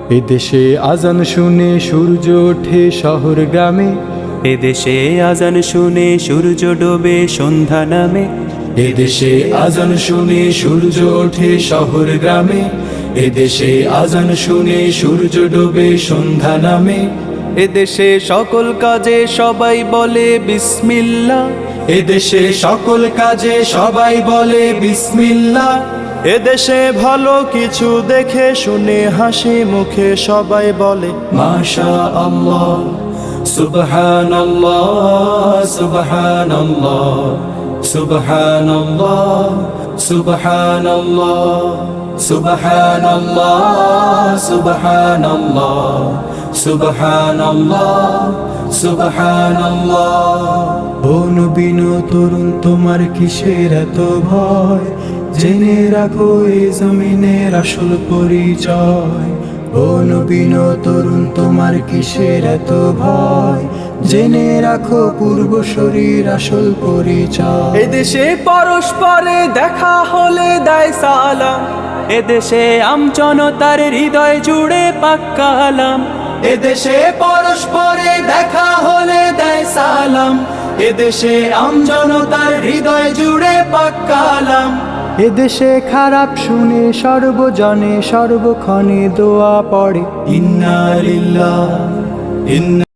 এদেশে আজান শুনে সূর্য ওঠে শহর গ্রামে, এদেশে আজান শুনে সূর্য ডোবে সন্ধ্যা নামে। এদেশে আজান শুনে সূর্য ওঠে শহর গ্রামে, এদেশে আজান শুনে সূর্য ডোবে সন্ধ্যা নামে। এদেশে সকল কাজে সবাই বলে বিসমিল্লাহ, এদেশে সকল কাজে সবাই বলে বিসমিল্লাহ। এদেশে ভালো কিছু দেখে শুনে হাসি মুখে সবাই বলে মাশা আল্লাহ, সুবহানাল্লাহ, সুবহানাল্লাহ, সুবহানাল্লাহ, সুবহানাল্লাহ, সুবহানাল্লাহ, সুবহানাল্লাহ, সুবহানাল্লাহ, সুবহানাল্লাহ। ও নবীন তরুণ তোমার কিসের এত ভয়, জেনে রাখো এই জমিনের আসল পরিচয়। ও নবীন তরুণ তোমার কিসের এত ভয়, জেনে রাখো পূর্বশরীর আসল পরিচয়। এদেশে পরস্পরে দেখা হলে দেয় সালাম, এদেশে আমজনতার হৃদয় জুড়ে পাক্কা আলাম। এদেশে পরস্পরে দেখা হলে দেয় সালাম, এদেশে আমজনতার হৃদয় জুড়ে পাক্কা আলাম। এদেশে খারাপ শুনে সর্বজনে সর্বক্ষণে দোয়া পড়ে ইন্না লিল্লাহ, ইন্না